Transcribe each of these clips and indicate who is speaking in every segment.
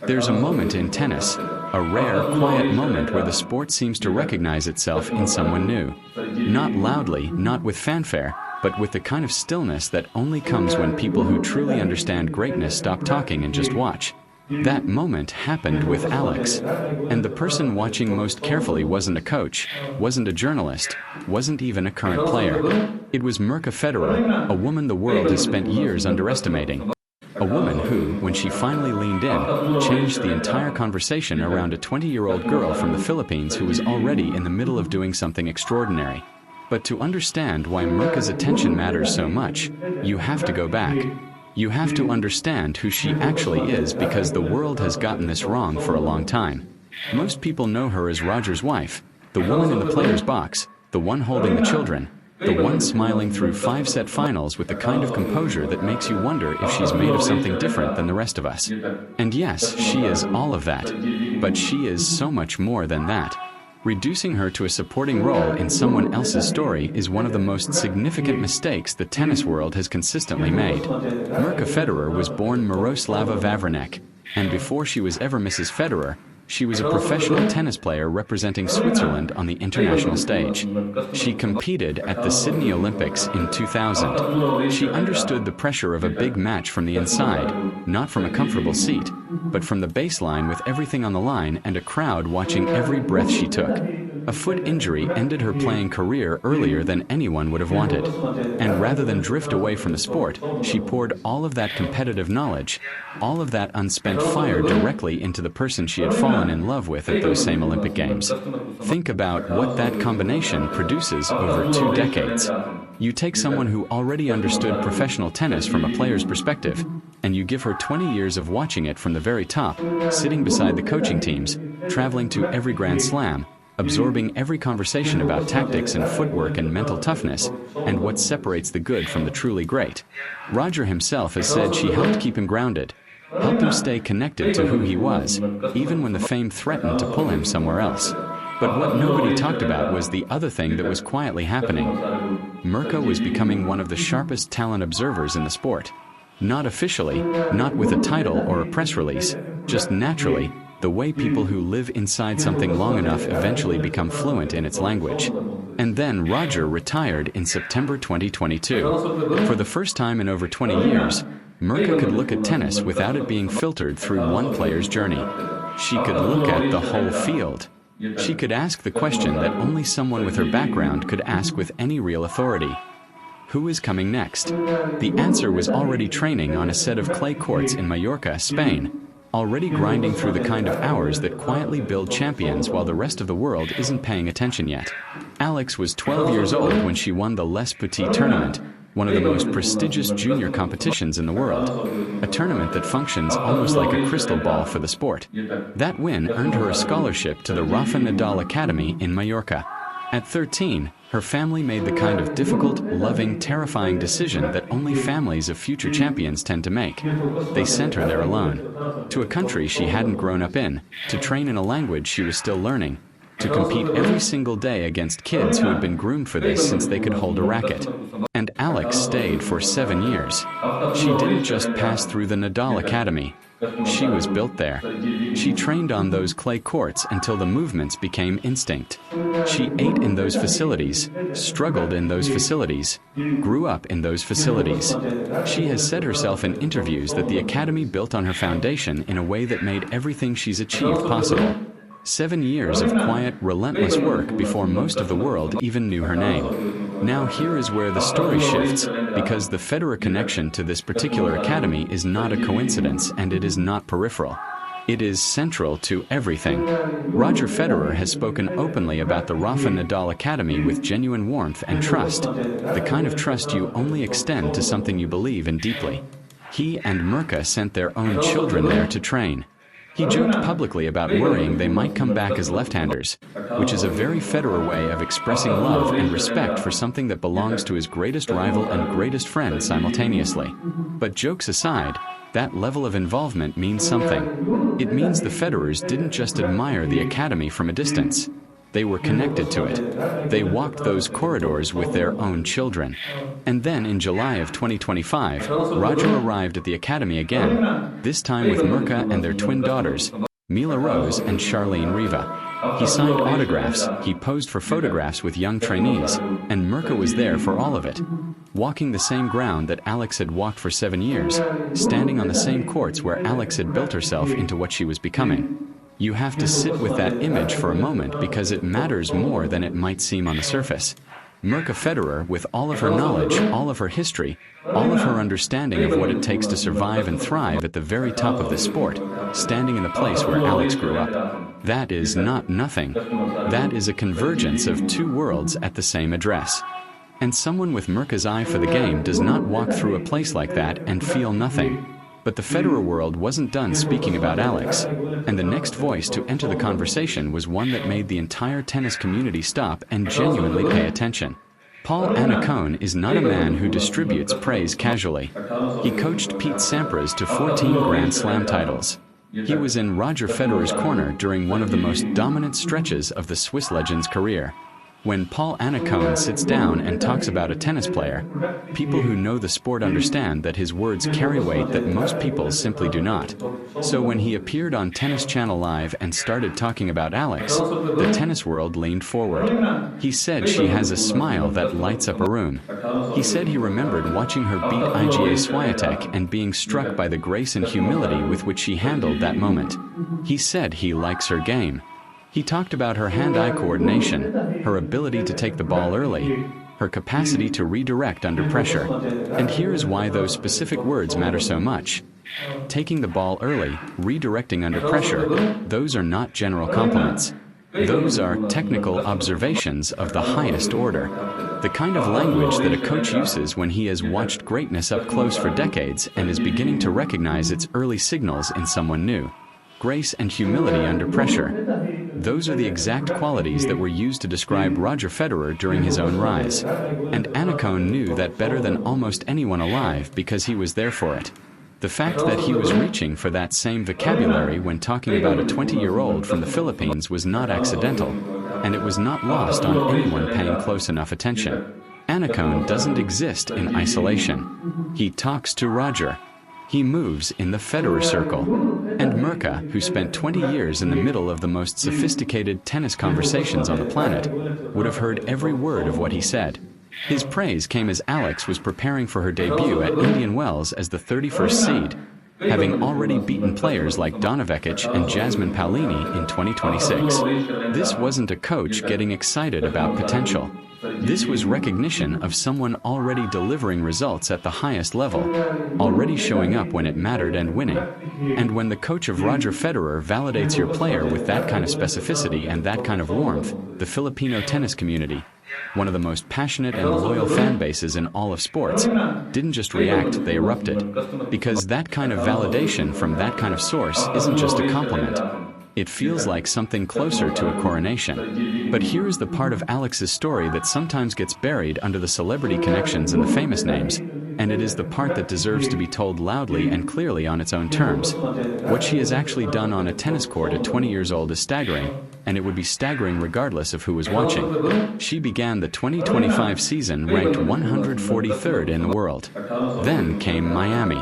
Speaker 1: There's a moment in tennis, a rare, quiet moment where the sport seems to recognize itself in someone new. Not loudly, not with fanfare, but with the kind of stillness that only comes when people who truly understand greatness stop talking and just watch. That moment happened with Alex. And the person watching most carefully wasn't a coach, wasn't a journalist, wasn't even a current player. It was Mirka Federer, a woman the world has spent years underestimating. A woman who, when she finally leaned in, changed the entire conversation around a 20-year-old girl from the Philippines who was already in the middle of doing something extraordinary. But to understand why Mirka's attention matters so much, you have to go back. You have to understand who she actually is, because the world has gotten this wrong for a long time. Most people know her as Roger's wife, the woman in the player's box, the one holding the children, the one smiling through 5-set finals with the kind of composure that makes you wonder if she's made of something different than the rest of us. And yes, she is all of that. But she is so much more than that. Reducing her to a supporting role in someone else's story is one of the most significant mistakes the tennis world has consistently made. Mirka Federer was born Miroslava Vavrinek, and before she was ever Mrs. Federer, she was a professional tennis player representing Switzerland on the international stage. She competed at the Sydney Olympics in 2000. She understood the pressure of a big match from the inside, not from a comfortable seat, but from the baseline with everything on the line and a crowd watching every breath she took. A foot injury ended her playing career earlier than anyone would have wanted. And rather than drift away from the sport, she poured all of that competitive knowledge, all of that unspent fire directly into the person she had fallen in love with at those same Olympic Games. Think about what that combination produces over 2 decades. You take someone who already understood professional tennis from a player's perspective, and you give her 20 years of watching it from the very top, sitting beside the coaching teams, traveling to every Grand Slam, absorbing every conversation about tactics and footwork and mental toughness, and what separates the good from the truly great. Roger himself has said she helped keep him grounded, helped him stay connected to who he was, even when the fame threatened to pull him somewhere else. But what nobody talked about was the other thing that was quietly happening. Mirka was becoming one of the sharpest talent observers in the sport. Not officially, not with a title or a press release, just naturally, the way people who live inside something long enough eventually become fluent in its language. And then Roger retired in September 2022. For the first time in over 20 years, Mirka could look at tennis without it being filtered through one player's journey. She could look at the whole field. She could ask the question that only someone with her background could ask with any real authority. Who is coming next? The answer was already training on a set of clay courts in Mallorca, Spain, already grinding through the kind of hours that quietly build champions while the rest of the world isn't paying attention yet. Alex was 12 years old when she won the Les Petits tournament, one of the most prestigious junior competitions in the world, a tournament that functions almost like a crystal ball for the sport. That win earned her a scholarship to the Rafa Nadal Academy in Mallorca. At 13, her family made the kind of difficult, loving, terrifying decision that only families of future champions tend to make. They sent her there alone, to a country she hadn't grown up in, to train in a language she was still learning, to compete every single day against kids who had been groomed for this since they could hold a racket. And Alex stayed for 7 years. She didn't just pass through the Nadal Academy. She was built there. She trained on those clay courts until the movements became instinct. She ate in those facilities, struggled in those facilities, grew up in those facilities. She has said herself in interviews that the academy built on her foundation in a way that made everything she's achieved possible. 7 years of quiet, relentless work before most of the world even knew her name. Now here is where the story shifts, because the Federer connection to this particular academy is not a coincidence, and it is not peripheral. It is central to everything. Roger Federer has spoken openly about the Rafa Nadal Academy with genuine warmth and trust, the kind of trust you only extend to something you believe in deeply. He and Mirka sent their own children there to train. He joked publicly about worrying they might come back as left-handers, which is a very Federer way of expressing love and respect for something that belongs to his greatest rival and greatest friend simultaneously. But jokes aside, that level of involvement means something. It means the Federers didn't just admire the academy from a distance. They were connected to it. They walked those corridors with their own children. And then in July of 2025, Roger arrived at the academy again, this time with Mirka and their twin daughters, Mila Rose and Charlene Riva. He signed autographs, he posed for photographs with young trainees, and Mirka was there for all of it. Walking the same ground that Alex had walked for 7 years, standing on the same courts where Alex had built herself into what she was becoming. You have to sit with that image for a moment because it matters more than it might seem on the surface. Mirka Federer, with all of her knowledge, all of her history, all of her understanding of what it takes to survive and thrive at the very top of the sport, standing in the place where Alex grew up. That is not nothing. That is a convergence of two worlds at the same address. And someone with Mirka's eye for the game does not walk through a place like that and feel nothing. But the Federer world wasn't done speaking about Alex, and the next voice to enter the conversation was one that made the entire tennis community stop and genuinely pay attention. Paul Annacone is not a man who distributes praise casually. He coached Pete Sampras to 14 Grand Slam titles. He was in Roger Federer's corner during one of the most dominant stretches of the Swiss legend's career. When Paul Annacone sits down and talks about a tennis player, people who know the sport understand that his words carry weight that most people simply do not. So when he appeared on Tennis Channel Live and started talking about Alex, the tennis world leaned forward. He said she has a smile that lights up a room. He said he remembered watching her beat Iga Swiatek and being struck by the grace and humility with which she handled that moment. He said he likes her game. He talked about her hand-eye coordination, her ability to take the ball early, her capacity to redirect under pressure. And here is why those specific words matter so much. Taking the ball early, redirecting under pressure, those are not general compliments. Those are technical observations of the highest order. The kind of language that a coach uses when he has watched greatness up close for decades and is beginning to recognize its early signals in someone new. Grace and humility under pressure. Those are the exact qualities that were used to describe Roger Federer during his own rise. And Annacone knew that better than almost anyone alive because he was there for it. The fact that he was reaching for that same vocabulary when talking about a 20-year-old from the Philippines was not accidental, and it was not lost on anyone paying close enough attention. Annacone doesn't exist in isolation. He talks to Roger. He moves in the Federer circle. And Mirka, who spent 20 years in the middle of the most sophisticated tennis conversations on the planet, would have heard every word of what he said. His praise came as Alex was preparing for her debut at Indian Wells as the 31st seed, having already beaten players like Donna Vekic and Jasmine Paolini in 2026. This wasn't a coach getting excited about potential. This was recognition of someone already delivering results at the highest level, already showing up when it mattered and winning. And when the coach of Roger Federer validates your player with that kind of specificity and that kind of warmth, the Filipino tennis community, one of the most passionate and loyal fan bases in all of sports, didn't just react, they erupted. Because that kind of validation from that kind of source isn't just a compliment. It feels like something closer to a coronation. But here is the part of Alex's story that sometimes gets buried under the celebrity connections and the famous names, and it is the part that deserves to be told loudly and clearly on its own terms. What she has actually done on a tennis court at 20 years old is staggering, and it would be staggering regardless of who was watching. She began the 2025 season ranked 143rd in the world. Then came Miami.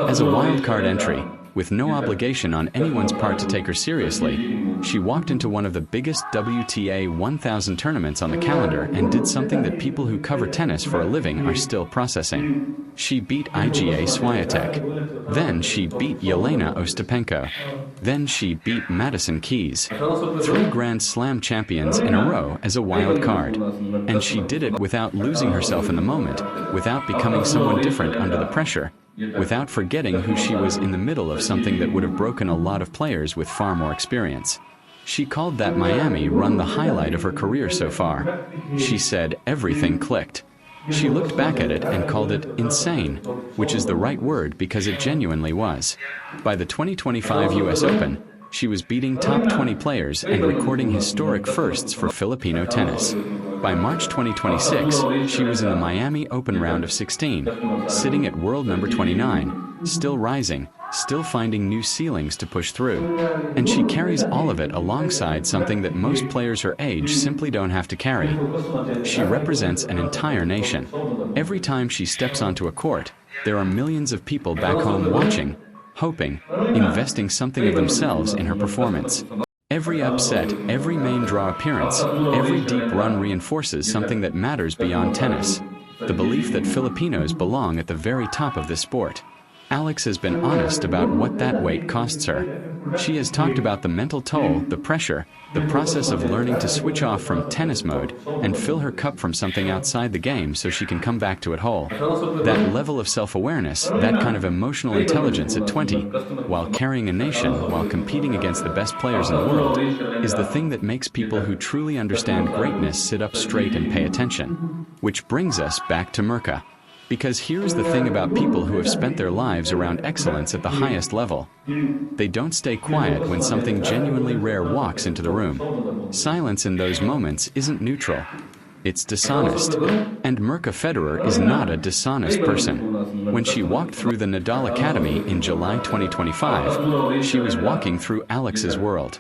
Speaker 1: As a wildcard entry, with no obligation on anyone's part to take her seriously, she walked into one of the biggest WTA 1000 tournaments on the calendar and did something that people who cover tennis for a living are still processing. She beat Iga Swiatek. Then she beat Yelena Ostapenko. Then she beat Madison Keys. 3 Grand Slam champions in a row as a wild card. And she did it without losing herself in the moment, without becoming someone different under the pressure, without forgetting who she was in the middle of something that would have broken a lot of players with far more experience. She called that Miami run the highlight of her career so far. She said everything clicked. She looked back at it and called it insane, which is the right word because it genuinely was. By the 2025 US Open, she was beating top 20 players and recording historic firsts for Filipino tennis. By March 2026, she was in the Miami Open round of 16, sitting at world number 29, still rising, still finding new ceilings to push through. And she carries all of it alongside something that most players her age simply don't have to carry. She represents an entire nation. Every time she steps onto a court, there are millions of people back home watching, hoping, investing something of themselves in her performance. Every upset, every main draw appearance, every deep run reinforces something that matters beyond tennis: the belief that Filipinos belong at the very top of this sport. Alex has been honest about what that weight costs her. She has talked about the mental toll, the pressure, the process of learning to switch off from tennis mode and fill her cup from something outside the game so she can come back to it whole. That level of self-awareness, that kind of emotional intelligence at 20, while carrying a nation, while competing against the best players in the world, is the thing that makes people who truly understand greatness sit up straight and pay attention. Which brings us back to Mirka. Because here's the thing about people who have spent their lives around excellence at the highest level. They don't stay quiet when something genuinely rare walks into the room. Silence in those moments isn't neutral. It's dishonest. And Mirka Federer is not a dishonest person. When she walked through the Nadal Academy in July 2025, she was walking through Alex's world.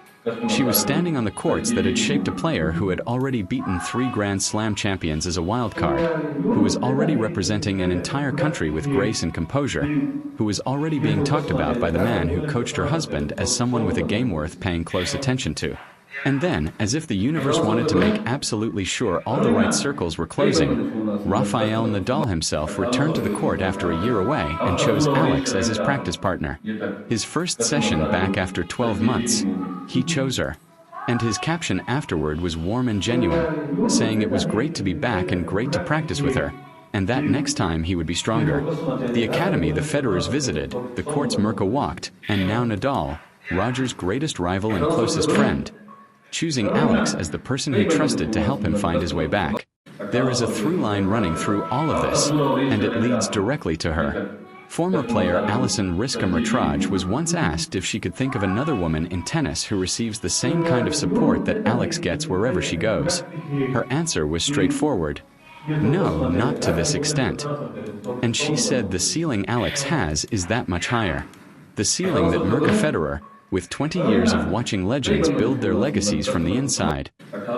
Speaker 1: She was standing on the courts that had shaped a player who had already beaten 3 Grand Slam champions as a wild card, who was already representing an entire country with grace and composure, who was already being talked about by the man who coached her husband as someone with a game worth paying close attention to. And then, as if the universe wanted to make absolutely sure all the right circles were closing, Rafael Nadal himself returned to the court after a year away and chose Alex as his practice partner. His first session back after 12 months, he chose her. And his caption afterward was warm and genuine, saying it was great to be back and great to practice with her, and that next time he would be stronger. The academy the Federers visited, the courts Mirka walked, and now Nadal, Roger's greatest rival and closest friend, choosing Alex as the person he trusted to help him find his way back. There is a through line running through all of this, and it leads directly to her. Former player Alison Riska-Mertraj was once asked if she could think of another woman in tennis who receives the same kind of support that Alex gets wherever she goes. Her answer was straightforward: no, not to this extent. And she said the ceiling Alex has is that much higher. The ceiling that Mirka Federer, with 20 years of watching legends build their legacies from the inside,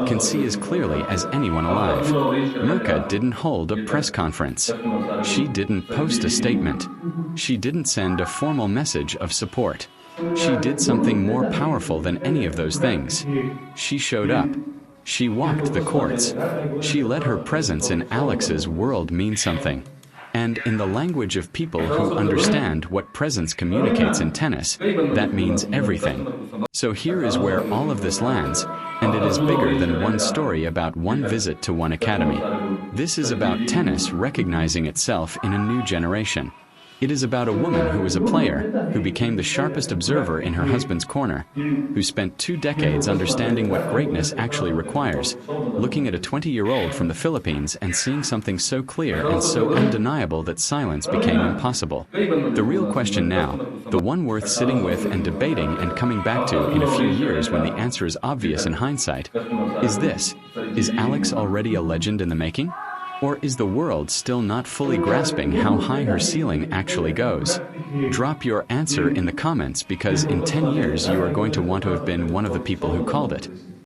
Speaker 1: can see as clearly as anyone alive. Mirka didn't hold a press conference. She didn't post a statement. She didn't send a formal message of support. She did something more powerful than any of those things. She showed up. She walked the courts. She let her presence in Alex's world mean something. And in the language of people who understand what presence communicates in tennis, that means everything. So here is where all of this lands, and it is bigger than one story about one visit to one academy. This is about tennis recognizing itself in a new generation. It is about a woman who was a player, who became the sharpest observer in her husband's corner, who spent 2 decades understanding what greatness actually requires, looking at a 20-year-old from the Philippines and seeing something so clear and so undeniable that silence became impossible. The real question now, the one worth sitting with and debating and coming back to in a few years when the answer is obvious in hindsight, is this: is Alex already a legend in the making? Or is the world still not fully grasping how high her ceiling actually goes? Drop your answer in the comments, because in 10 years you are going to want to have been one of the people who called it.